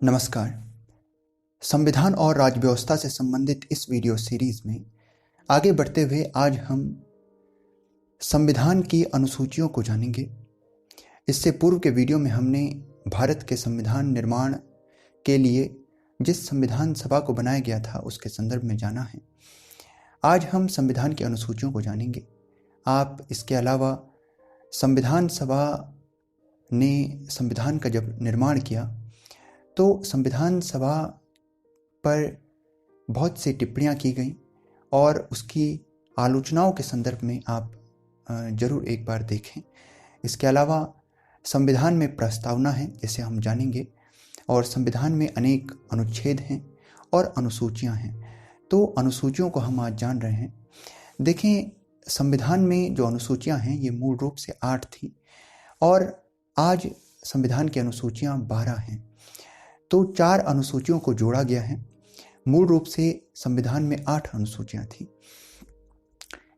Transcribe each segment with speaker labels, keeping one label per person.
Speaker 1: नमस्कार। संविधान और राज्य व्यवस्था से संबंधित इस वीडियो सीरीज में आगे बढ़ते हुए आज हम संविधान की अनुसूचियों को जानेंगे। इससे पूर्व के वीडियो में हमने भारत के संविधान निर्माण के लिए जिस संविधान सभा को बनाया गया था उसके संदर्भ में जाना है। आज हम संविधान की अनुसूचियों को जानेंगे। आप इसके अलावा संविधान सभा ने संविधान का जब निर्माण किया तो संविधान सभा पर बहुत सी टिप्पणियाँ की गई और उसकी आलोचनाओं के संदर्भ में आप ज़रूर एक बार देखें। इसके अलावा संविधान में प्रस्तावना है जिसे हम जानेंगे और संविधान में अनेक अनुच्छेद हैं और अनुसूचियाँ हैं। तो अनुसूचियों को हम आज जान रहे हैं। देखें, संविधान में जो अनुसूचियाँ हैं ये मूल रूप से 8 थी और आज संविधान की अनुसूचियाँ 12 हैं। तो 4 अनुसूचियों को जोड़ा गया है। मूल रूप से संविधान में 8 अनुसूचियां थी।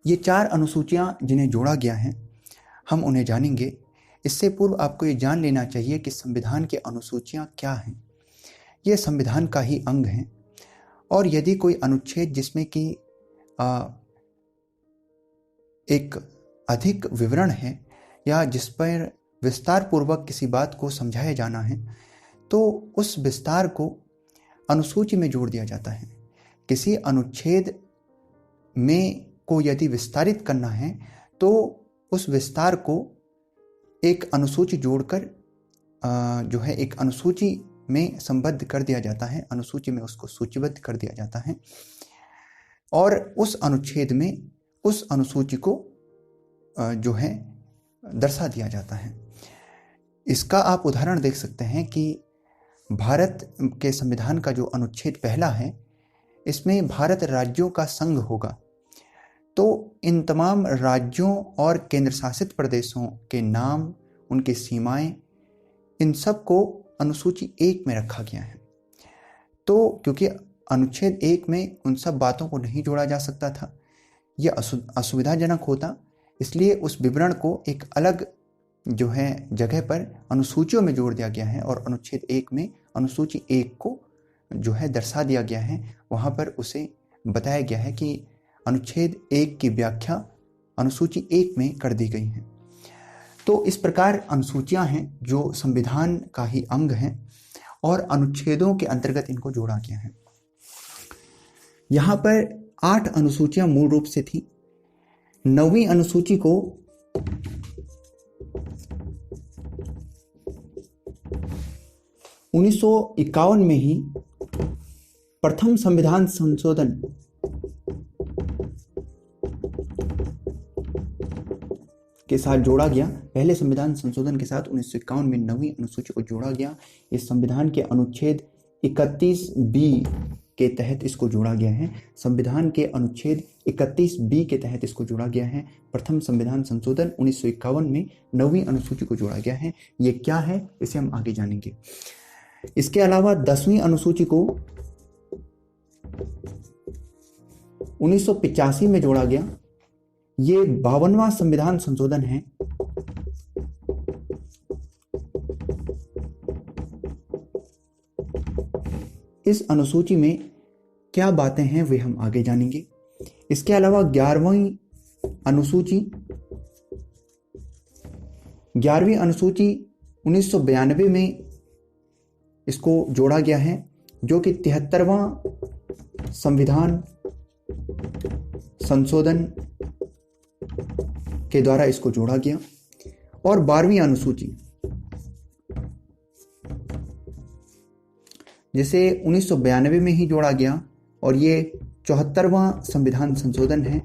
Speaker 1: ये 4 अनुसूचियां जिन्हें जोड़ा गया है हम उन्हें जानेंगे। इससे पूर्व आपको ये जान लेना चाहिए कि संविधान की अनुसूचियां क्या हैं। ये संविधान का ही अंग हैं और यदि कोई अनुच्छेद जिसमें कि एक अधिक विवरण है या जिस पर विस्तार पूर्वक किसी बात को समझाया जाना है तो उस विस्तार को अनुसूची में जोड़ दिया जाता है। किसी अनुच्छेद में को यदि विस्तारित करना है तो उस विस्तार को एक अनुसूची जोड़कर जो है एक अनुसूची में संबद्ध कर दिया जाता है। अनुसूची में उसको सूचीबद्ध कर दिया जाता है और उस अनुच्छेद में उस अनुसूची को जो है दर्शा दिया जाता है। इसका आप उदाहरण देख सकते हैं कि भारत के संविधान का जो अनुच्छेद पहला है इसमें भारत राज्यों का संघ होगा। तो इन तमाम राज्यों और केंद्र शासित प्रदेशों के नाम, उनकी सीमाएं, इन सब को अनुसूची 1 में रखा गया है। तो क्योंकि अनुच्छेद 1 में उन सब बातों को नहीं जोड़ा जा सकता था, यह असुविधाजनक होता, इसलिए उस विवरण को एक अलग जो है जगह पर अनुसूचियों में जोड़ दिया गया है और अनुच्छेद 1 में अनुसूची 1 को जो है दर्शा दिया गया है। वहाँ पर उसे बताया गया है कि अनुच्छेद 1 की व्याख्या अनुसूची 1 में कर दी गई है। तो इस प्रकार अनुसूचियाँ हैं जो संविधान का ही अंग हैं और अनुच्छेदों के अंतर्गत इनको जोड़ा गया है। यहाँ पर 8 अनुसूचियाँ मूल रूप से थी। 9वीं अनुसूची को 1951 में ही प्रथम संविधान संशोधन के साथ जोड़ा गया। पहले संविधान संशोधन के साथ 1951 में 9वीं अनुसूची को जोड़ा गया। इस संविधान के अनुच्छेद 31B के तहत इसको जोड़ा गया है। संविधान के अनुच्छेद 31B के तहत इसको जोड़ा गया है। प्रथम संविधान संशोधन 1951 में 9वीं अनुसूची को जोड़ा गया है। ये क्या है इसे हम आगे जानेंगे। इसके अलावा 10वीं अनुसूची को 1985 में जोड़ा गया। ये 52वां संविधान संशोधन है। इस अनुसूची में क्या बातें हैं वे हम आगे जानेंगे। इसके अलावा 11वीं अनुसूची 1992 में इसको जोड़ा गया है जो कि 73वां संविधान संशोधन के द्वारा इसको जोड़ा गया। और 12वीं अनुसूची जिसे 1992 में ही जोड़ा गया और ये 74वां संविधान संशोधन है।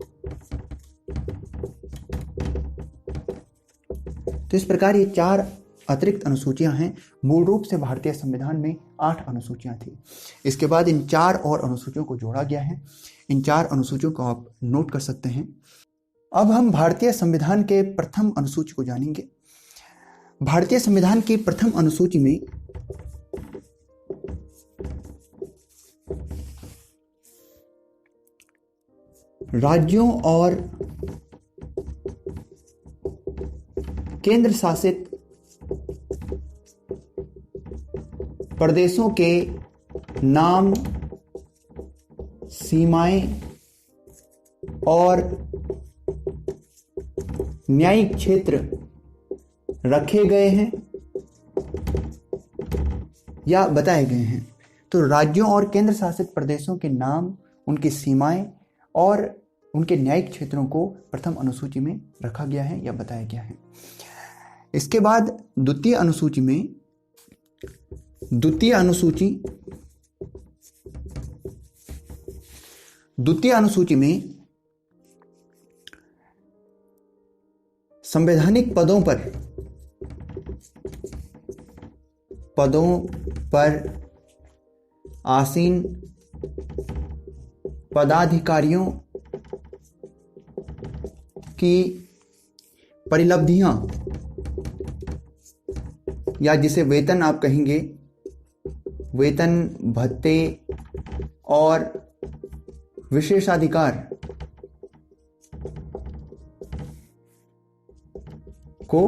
Speaker 1: तो इस प्रकार ये 4 अतिरिक्त अनुसूचियां हैं। मूल रूप से भारतीय संविधान में 8 अनुसूचियां थी। इसके बाद इन 4 और अनुसूचियों को जोड़ा गया है। इन 4 अनुसूचियों को आप नोट कर सकते हैं। अब हम भारतीय संविधान के प्रथम अनुसूची को जानेंगे। भारतीय संविधान की प्रथम अनुसूची में राज्यों और केंद्र शासित प्रदेशों के नाम, सीमाएं और न्यायिक क्षेत्र रखे गए हैं या बताए गए हैं। तो राज्यों और केंद्र शासित प्रदेशों के नाम, उनकी सीमाएं और उनके न्यायिक क्षेत्रों को प्रथम अनुसूची में रखा गया है या बताया गया है। इसके बाद द्वितीय अनुसूची में संवैधानिक पदों पर आसीन पदाधिकारियों की परिलब्धियां या जिसे वेतन आप कहेंगे, वेतन, भत्ते और विशेषाधिकार को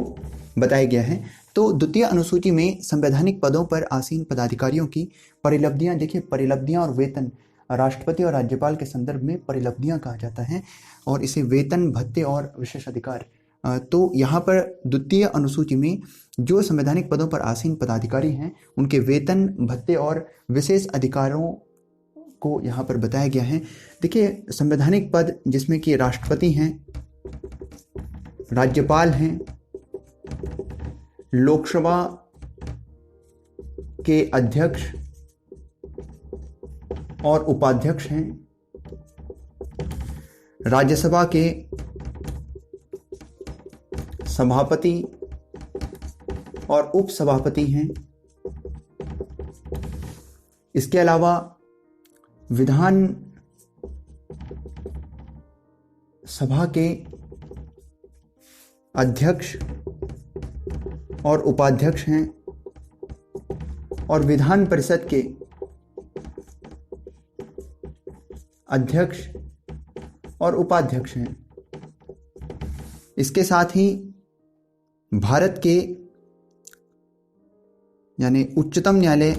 Speaker 1: बताया गया है। तो द्वितीय अनुसूची में संवैधानिक पदों पर आसीन पदाधिकारियों की परिलब्धियां, देखिए परिलब्धियां और वेतन राष्ट्रपति और राज्यपाल के संदर्भ में परिलब्धियां कहा जाता है और इसे वेतन, भत्ते और विशेषाधिकार। तो यहाँ पर द्वितीय अनुसूची में जो संवैधानिक पदों पर आसीन पदाधिकारी हैं उनके वेतन, भत्ते और विशेष अधिकारों को यहाँ पर बताया गया है। देखिए संवैधानिक पद जिसमें कि राष्ट्रपति हैं, राज्यपाल हैं, लोकसभा के अध्यक्ष और उपाध्यक्ष हैं, राज्यसभा के सभापति और उपसभापति हैं। इसके अलावा विधान सभा के अध्यक्ष और उपाध्यक्ष हैं और विधान परिषद के अध्यक्ष और उपाध्यक्ष हैं। इसके साथ ही भारत के यानी उच्चतम न्यायालय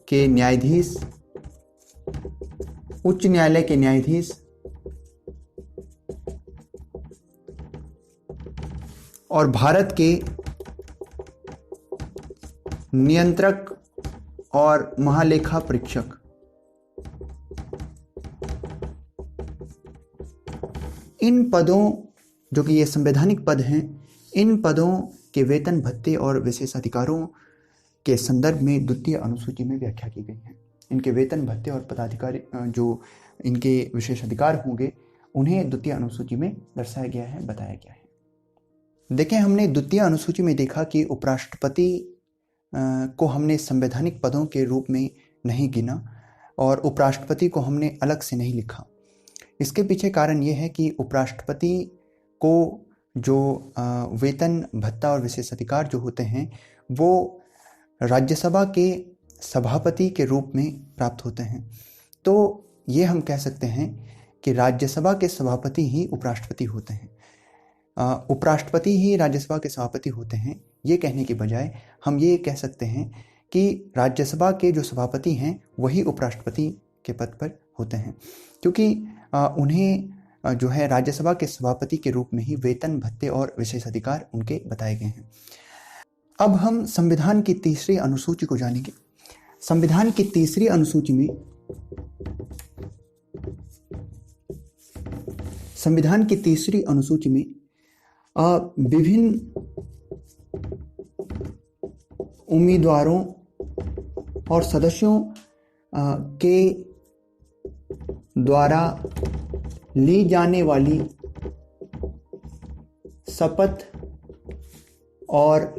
Speaker 1: के न्यायाधीश, उच्च न्यायालय के न्यायाधीश और भारत के नियंत्रक और महालेखा परीक्षक, इन पदों जो कि ये संवैधानिक पद हैं, इन पदों के वेतन, भत्ते और विशेषाधिकारों के संदर्भ में द्वितीय अनुसूची में व्याख्या की गई है। इनके वेतन, भत्ते और पदाधिकारी जो इनके विशेषाधिकार होंगे उन्हें द्वितीय अनुसूची में दर्शाया गया है, बताया गया है। देखें, हमने द्वितीय अनुसूची में देखा कि उपराष्ट्रपति को हमने संवैधानिक पदों के रूप में नहीं गिना और उपराष्ट्रपति को हमने अलग से नहीं लिखा। इसके पीछे कारण ये है कि उपराष्ट्रपति को जो वेतन, भत्ता और विशेषाधिकार जो होते हैं वो राज्यसभा के सभापति के रूप में प्राप्त होते हैं। तो ये हम कह सकते हैं कि राज्यसभा के सभापति ही उपराष्ट्रपति होते हैं, उपराष्ट्रपति ही राज्यसभा के सभापति होते हैं। ये कहने के बजाय हम ये कह सकते हैं कि राज्यसभा के जो सभापति हैं वही उपराष्ट्रपति के पद पर होते हैं, क्योंकि उन्हें जो है राज्यसभा के सभापति के रूप में ही वेतन, भत्ते और विशेषाधिकार उनके बताए गए हैं। अब हम संविधान की तीसरी अनुसूची को जानेंगे। संविधान की तीसरी अनुसूची में विभिन्न उम्मीदवारों और सदस्यों के द्वारा ली जाने वाली शपथ और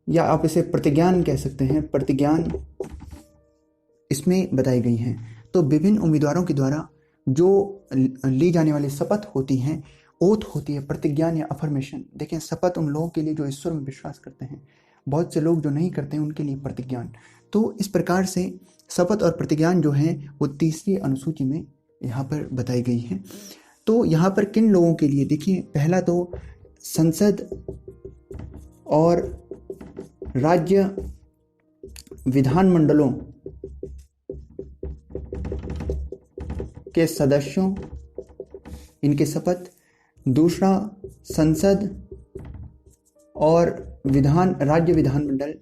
Speaker 1: या आप इसे प्रतिज्ञान कह सकते हैं, प्रतिज्ञान इसमें बताई गई हैं। तो विभिन्न उम्मीदवारों के द्वारा जो ली जाने वाली शपथ होती हैं, ओथ होती है, प्रतिज्ञान या अफर्मेशन। देखें, शपथ उन लोगों के लिए जो ईश्वर में विश्वास करते हैं, बहुत से लोग जो नहीं करते हैं उनके लिए प्रतिज्ञान। तो इस प्रकार से शपथ और प्रतिज्ञान जो हैं वो तीसरी अनुसूची में यहाँ पर बताई गई है। तो यहाँ पर किन लोगों के लिए, देखिए, पहला तो संसद और राज्य विधानमंडलों के सदस्यों इनके शपथ। दूसरा, संसद और राज्य विधानमंडल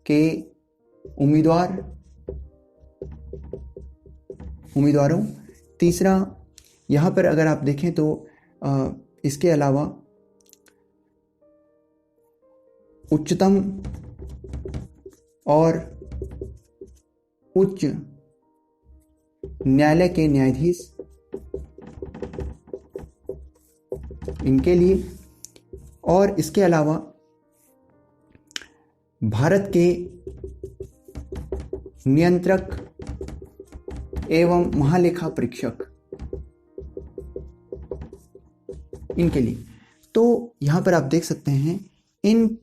Speaker 1: के उम्मीदवारों। तीसरा, यहाँ पर अगर आप देखें तो इसके अलावा उच्चतम और उच्च न्यायालय के न्यायाधीश इनके लिए, और इसके अलावा भारत के नियंत्रक एवं महालेखा परीक्षक इनके लिए। तो यहाँ पर आप देख सकते हैं इन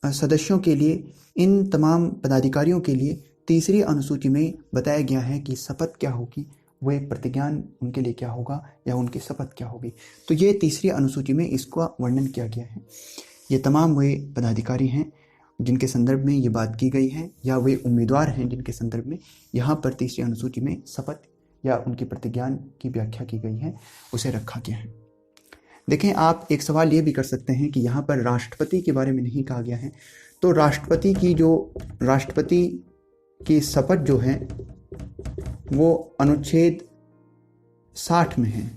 Speaker 1: सदस्यों के लिए, इन तमाम पदाधिकारियों के लिए तीसरी अनुसूची में बताया गया है कि शपथ क्या होगी, वह प्रतिज्ञान उनके लिए क्या होगा या उनकी शपथ क्या होगी। तो ये तीसरी अनुसूची में इसका वर्णन किया गया है। ये तमाम वे पदाधिकारी हैं जिनके संदर्भ में ये बात की गई है, या वे उम्मीदवार हैं जिनके संदर्भ में यहाँ पर तीसरी अनुसूची में शपथ या उनकी प्रतिज्ञान की व्याख्या की गई है, उसे रखा गया है। देखें, आप एक सवाल ये भी कर सकते हैं कि यहाँ पर राष्ट्रपति के बारे में नहीं कहा गया है, तो राष्ट्रपति की शपथ जो है वो अनुच्छेद 60 में है।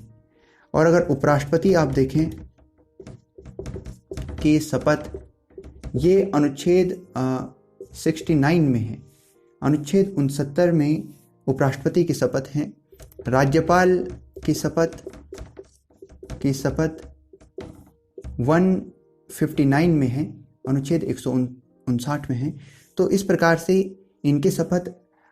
Speaker 1: और अगर उपराष्ट्रपति आप देखें कि शपथ ये अनुच्छेद 69 में है। अनुच्छेद 69 में उपराष्ट्रपति की शपथ है। राज्यपाल की शपथ 159 में है, अनुच्छेद 159 में है। तो इस प्रकार से इनके शपथ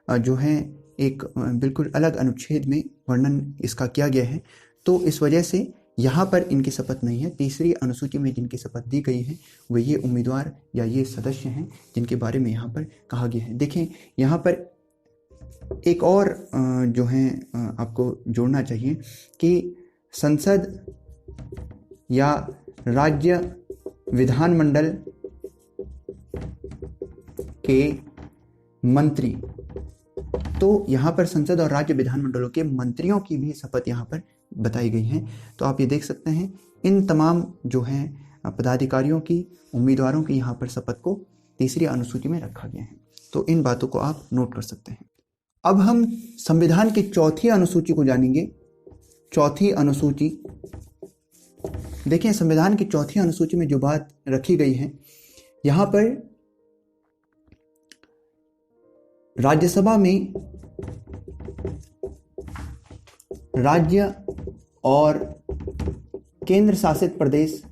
Speaker 1: जो है एक बिल्कुल अलग अनुच्छेद में वर्णन इसका किया गया है। तो इस वजह से यहाँ पर इनकी शपथ नहीं है। तीसरी अनुसूची में जिनकी शपथ दी गई है वे ये उम्मीदवार या ये सदस्य हैं जिनके बारे में यहाँ पर कहा गया है। देखें, यहाँ पर एक और जो है आपको जोड़ना चाहिए कि संसद या राज्य विधानमंडल के मंत्री, तो यहाँ पर संसद और राज्य विधानमंडलों के मंत्रियों की भी शपथ यहाँ पर बताई गई है। तो आप ये देख सकते हैं इन तमाम जो हैं पदाधिकारियों की, उम्मीदवारों की यहाँ पर शपथ को तीसरी अनुसूची में रखा गया है। तो इन बातों को आप नोट कर सकते हैं। अब हम संविधान की चौथी अनुसूची को जानेंगे। चौथी अनुसूची, देखें, संविधान की चौथी अनुसूची में जो बात रखी गई है, यहाँ पर राज्यसभा में राज्य और केंद्र शासित प्रदेश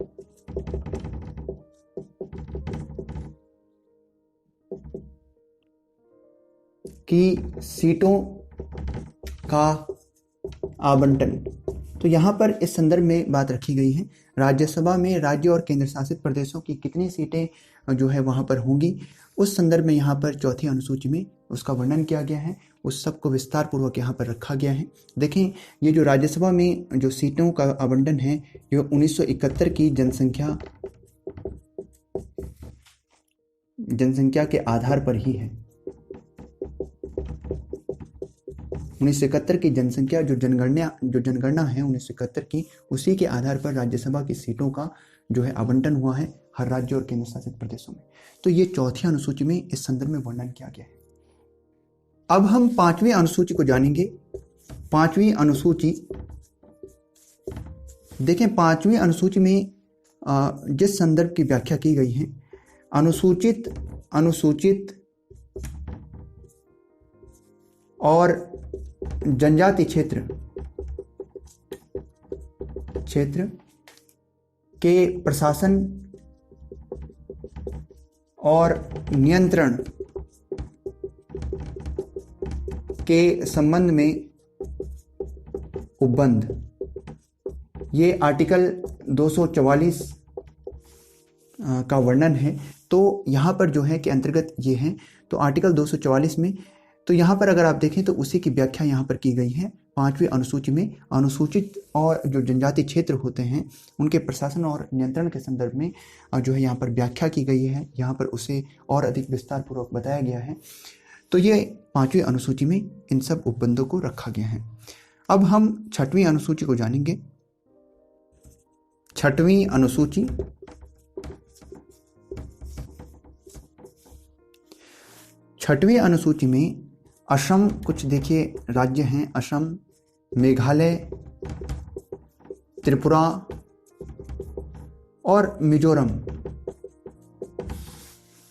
Speaker 1: की सीटों का आवंटन। तो यहाँ पर इस संदर्भ में बात रखी गई है, राज्यसभा में राज्य और केंद्र शासित प्रदेशों की कितनी सीटें जो है वहाँ पर होंगी, उस संदर्भ में यहाँ पर चौथी अनुसूची में उसका वर्णन किया गया है। उस सब को विस्तार पूर्वक यहाँ पर रखा गया है। देखें, ये जो राज्यसभा में जो सीटों का आवंटन है ये 1971 की जनसंख्या के आधार पर ही है। 1971 की जनसंख्या जो जनगणना है 1971 की, उसी के आधार पर राज्यसभा की सीटों का जो है आवंटन हुआ है हर राज्य और केंद्र शासित प्रदेशों में। तो ये चौथी अनुसूची में इस संदर्भ में वर्णन किया गया है। अब हम पांचवी अनुसूची को जानेंगे। पांचवी अनुसूची, देखें, पांचवी अनुसूची में जिस संदर्भ की व्याख्या की गई है, अनुसूचित और जनजाति क्षेत्र के प्रशासन और नियंत्रण के संबंध में उपबंध, ये आर्टिकल 244 का वर्णन है। तो यहाँ पर जो है कि अंतर्गत ये हैं। तो आर्टिकल 244 में तो यहाँ पर अगर आप देखें तो उसी की व्याख्या यहाँ पर की गई है। 5वीं अनुसूची में अनुसूचित और जो जनजाति क्षेत्र होते हैं उनके प्रशासन और नियंत्रण के संदर्भ में जो है यहाँ पर व्याख्या की गई है। यहाँ पर उसे और अधिक विस्तार पूर्वक बताया गया है। तो ये 5वीं अनुसूची में इन सब उपबंधों को रखा गया है। अब हम 6वीं अनुसूची को जानेंगे। 6वीं अनुसूची छठवीं अनुसूची में असम, कुछ देखिए राज्य हैं, असम, मेघालय, त्रिपुरा और मिजोरम,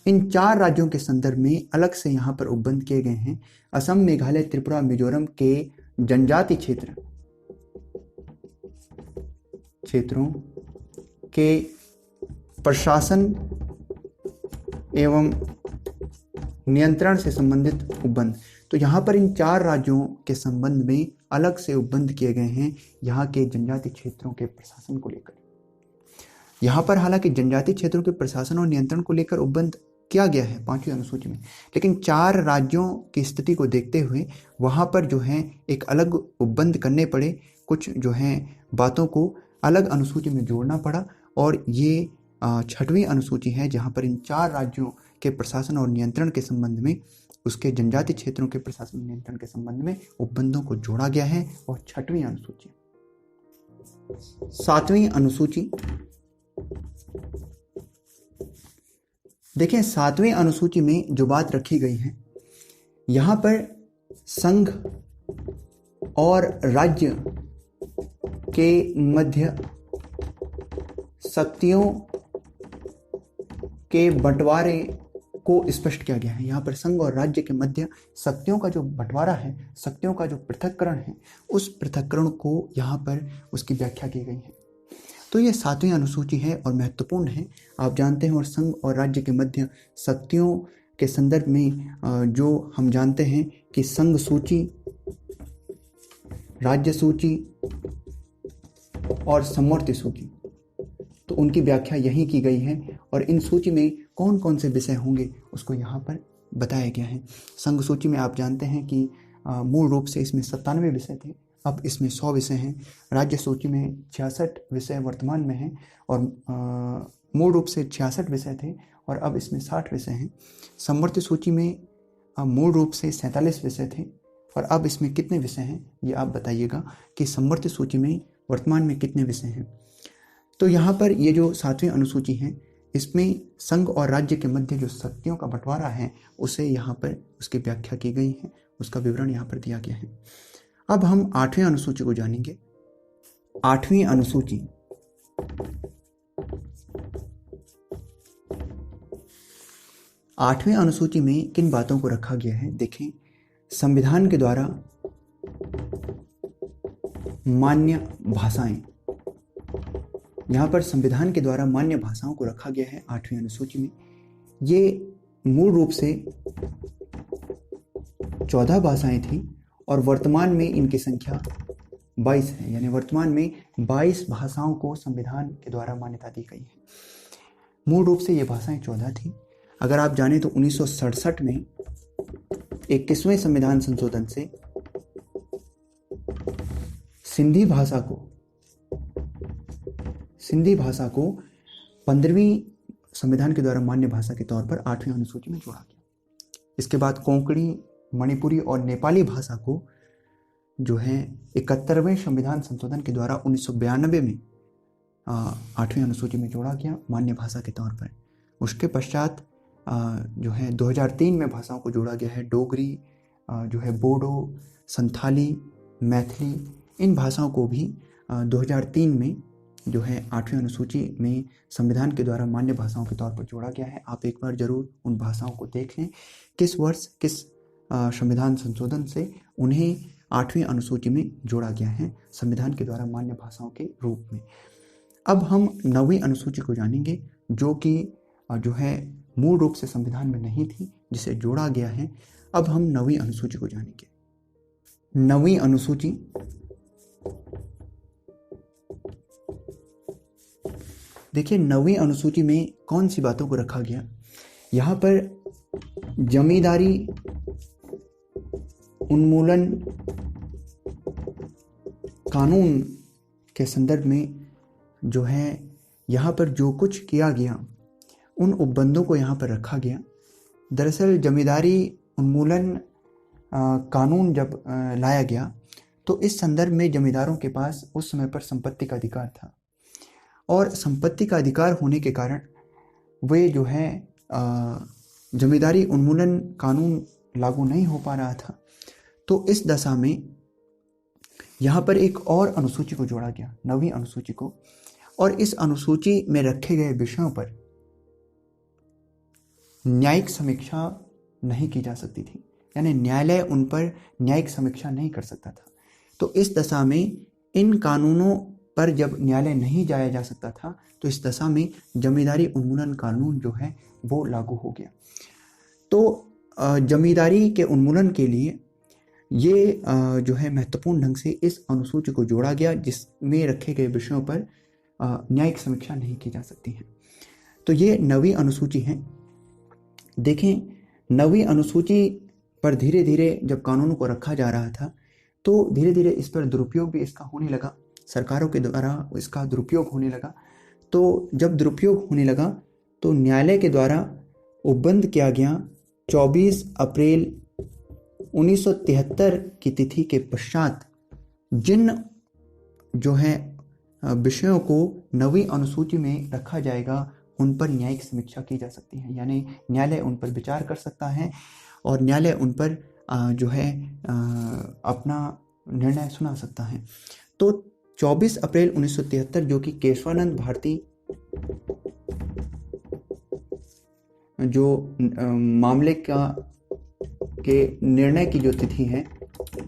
Speaker 1: इन 4 राज्यों के संदर्भ में अलग से यहाँ पर उपबंध किए गए हैं। असम, मेघालय, त्रिपुरा, मिजोरम के जनजाति क्षेत्रों के प्रशासन एवं नियंत्रण से संबंधित उपबंध। तो यहाँ पर इन 4 राज्यों के संबंध में अलग से उपबंध किए गए हैं यहाँ के जनजाति क्षेत्रों के प्रशासन को लेकर। यहाँ पर हालांकि जनजाति क्षेत्रों के प्रशासन और नियंत्रण को लेकर उपबंध किया गया है 5वीं अनुसूची में, लेकिन 4 राज्यों की स्थिति को देखते हुए वहाँ पर जो है एक अलग उपबंध करने पड़े। कुछ जो है बातों को अलग अनुसूची में जोड़ना पड़ा और ये 6वीं अनुसूची है जहाँ पर इन 4 राज्यों के प्रशासन और नियंत्रण के संबंध में, उसके जनजाति क्षेत्रों के प्रशासन और नियंत्रण के संबंध में उपबंधों को जोड़ा गया है। और 6वीं अनुसूची 7वीं अनुसूची देखिए, 7वीं अनुसूची में जो बात रखी गई है, यहाँ पर संघ और राज्य के मध्य शक्तियों के बंटवारे को स्पष्ट किया गया है। यहाँ पर संघ और राज्य के मध्य शक्तियों का जो बंटवारा है, शक्तियों का जो पृथक्करण है, उस पृथक्करण को यहाँ पर उसकी व्याख्या की गई है। तो ये 7वीं अनुसूची है और महत्वपूर्ण है, आप जानते हैं। और संघ और राज्य के मध्य शक्तियों के संदर्भ में जो हम जानते हैं कि संघ सूची, राज्य सूची और समवर्ती सूची, तो उनकी व्याख्या यही की गई है। और इन सूची में कौन कौन से विषय होंगे उसको यहाँ पर बताया गया है। संघ सूची में आप जानते हैं कि मूल रूप से इसमें 97 विषय थे, अब इसमें 100 विषय हैं। राज्य सूची में 66 विषय वर्तमान में हैं और मूल रूप से 66 विषय थे और अब इसमें 60 विषय हैं। समवर्ती सूची में मूल रूप से 47 विषय थे और अब इसमें कितने विषय हैं ये आप बताइएगा कि समवर्ती सूची में वर्तमान में कितने विषय हैं। तो यहाँ पर ये जो 7वीं अनुसूची है, इसमें संघ और राज्य के मध्य जो शक्तियों का बंटवारा है उसे यहाँ पर उसकी व्याख्या की गई है, उसका विवरण यहाँ पर दिया गया है। अब हम 8वीं अनुसूची को जानेंगे। 8वीं अनुसूची आठवीं अनुसूची में किन बातों को रखा गया है देखें। संविधान के द्वारा मान्य भाषाएं, यहाँ पर संविधान के द्वारा मान्य भाषाओं को रखा गया है 8वीं अनुसूची में। ये मूल रूप से 14 भाषाएं थी और वर्तमान में इनकी संख्या 22 है, यानी वर्तमान में 22 भाषाओं को संविधान के द्वारा मान्यता दी गई है। मूल रूप से ये भाषाएं 14 थी। अगर आप जानें तो 1967 में 21वें संविधान संशोधन से सिंधी भाषा को 15वीं संविधान के द्वारा मान्य भाषा के तौर पर 8वीं अनुसूची में जोड़ा गया। इसके बाद कोंकणी, मणिपुरी और नेपाली भाषा को जो है 71वें संविधान संशोधन के द्वारा 1992 में 8वीं अनुसूची में जोड़ा गया मान्य भाषा के तौर पर। उसके पश्चात जो है 2003 में भाषाओं को जोड़ा गया है। डोगरी जो है, बोडो, संथाली, मैथिली, इन भाषाओं को भी 2003 में जो है 8वीं अनुसूची में संविधान के द्वारा मान्य भाषाओं के तौर पर जोड़ा गया है। आप एक बार जरूर उन भाषाओं को देख लें, किस वर्ष किस संविधान संशोधन से उन्हें 8वीं अनुसूची में जोड़ा गया है संविधान के द्वारा मान्य भाषाओं के रूप में। अब हम 9वीं अनुसूची को जानेंगे, जो कि जो है मूल रूप से संविधान में नहीं थी, जिसे जोड़ा गया है। अब हम 9वीं अनुसूची को जानेंगे। 9वीं अनुसूची देखिए, 9वीं अनुसूची में कौन सी बातों को रखा गया। यहाँ पर जमींदारी उन्मूलन कानून के संदर्भ में जो है यहाँ पर जो कुछ किया गया, उन उपबंधों को यहाँ पर रखा गया। दरअसल जमींदारी उन्मूलन कानून जब लाया गया तो इस संदर्भ में जमींदारों के पास उस समय पर संपत्ति का अधिकार था, और संपत्ति का अधिकार होने के कारण वे जो है जमींदारी उन्मूलन कानून लागू नहीं हो पा रहा था। तो इस दशा में यहाँ पर एक और अनुसूची को जोड़ा गया, 9वीं अनुसूची को, और इस अनुसूची में रखे गए विषयों पर न्यायिक समीक्षा नहीं की जा सकती थी, यानी न्यायालय उन पर न्यायिक समीक्षा नहीं कर सकता था। तो इस दशा में इन कानूनों पर जब न्यायालय नहीं जाया जा सकता था, तो इस दशा में जमींदारी उन्मूलन कानून जो है वो लागू हो गया। तो जमींदारी के उन्मूलन के लिए ये जो है महत्वपूर्ण ढंग से इस अनुसूची को जोड़ा गया, जिसमें रखे गए विषयों पर न्यायिक समीक्षा नहीं की जा सकती है। तो ये 9वीं अनुसूची है। देखें, 9वीं अनुसूची पर धीरे धीरे जब कानूनों को रखा जा रहा था तो धीरे धीरे इस पर दुरुपयोग भी इसका होने लगा, सरकारों के द्वारा इसका दुरुपयोग होने लगा। तो जब दुरुपयोग होने लगा तो न्यायालय के द्वारा उपबंध किया गया 24 अप्रैल 1973 की तिथि के पश्चात जिन जो है विषयों को 9वीं अनुसूची में रखा जाएगा उन पर न्यायिक समीक्षा की जा सकती है, यानी न्यायालय उन पर विचार कर सकता है और न्यायालय उन पर जो है अपना निर्णय सुना सकता है। तो 24 अप्रैल 1973 जो कि केशवानंद भारती जो मामले के निर्णय की जो तिथि है,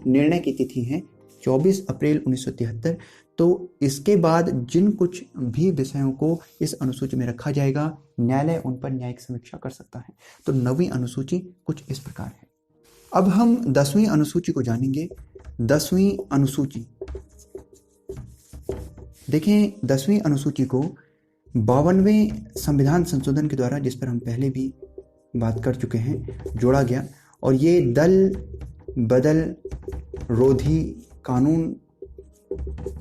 Speaker 1: निर्णय की तिथि है 24 अप्रैल 1973। तो इसके बाद जिन कुछ भी विषयों को इस अनुसूची में रखा जाएगा, न्यायालय उन पर न्यायिक समीक्षा कर सकता है। तो 9वीं अनुसूची कुछ इस प्रकार है। अब हम 10वीं अनुसूची को जानेंगे। 10वीं अनुसूची, देखें 10वीं अनुसूची को 52वें संविधान संशोधन के द्वारा, जिस पर हम पहले भी बात कर चुके हैं, जोड़ा गया। और ये दल बदल रोधी कानून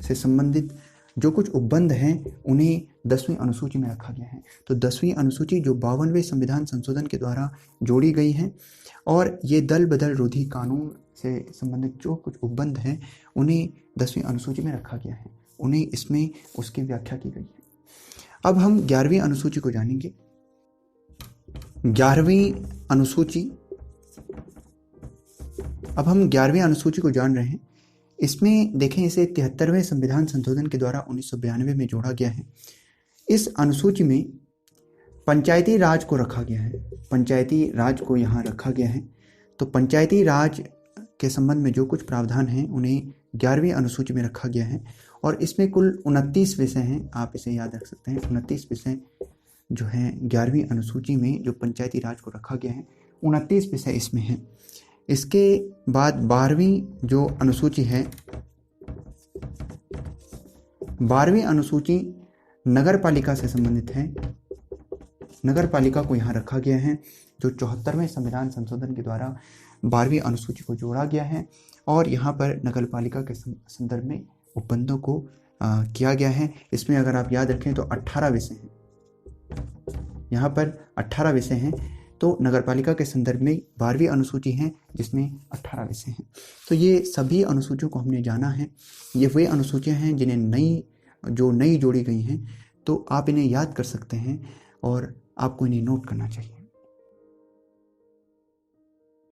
Speaker 1: से संबंधित जो कुछ उपबंध हैं उन्हें 10वीं अनुसूची में रखा गया है। तो 10वीं अनुसूची जो 52वें संविधान संशोधन के द्वारा जोड़ी गई है, और ये दल बदल रोधी कानून से संबंधित जो कुछ उपबंध हैं उन्हें 10वीं अनुसूची में रखा गया है, उन्हें इसमें उसकी व्याख्या की गई है। अब हम 11वीं अनुसूची को जानेंगे। 11वीं अनुसूची, अब हम 11वीं अनुसूची को जान रहे हैं। इसमें देखें, इसे 73वें संविधान संशोधन के द्वारा 1992 में जोड़ा गया है। इस अनुसूची में पंचायती राज को रखा गया है, पंचायती राज को यहाँ रखा गया है। तो पंचायती राज के संबंध में जो कुछ प्रावधान हैं उन्हें 11वीं अनुसूची में रखा गया है, और इसमें कुल 29 विषय हैं, आप इसे याद रख सकते हैं। 29 विषय जो हैं 11वीं अनुसूची में जो पंचायती राज को रखा गया है, 29 विषय इसमें हैं। इसके बाद 12वीं जो अनुसूची है, 12वीं अनुसूची नगर पालिका से संबंधित है। नगर पालिका को यहाँ रखा गया है, जो 74वें संविधान संशोधन के द्वारा 12वीं अनुसूची को जोड़ा गया है, और यहाँ पर नगर पालिका के संदर्भ में उपबंधों को किया गया है। इसमें अगर आप याद रखें तो 18 विषय हैं, यहाँ पर 18 विषय हैं। तो नगरपालिका के संदर्भ में 12वीं अनुसूची है जिसमें 18 विषय हैं। तो ये सभी अनुसूचियों को हमने जाना है। ये वे अनुसूचियाँ हैं जिन्हें नई जोड़ी गई हैं, तो आप इन्हें याद कर सकते हैं और आपको इन्हें नोट करना चाहिए।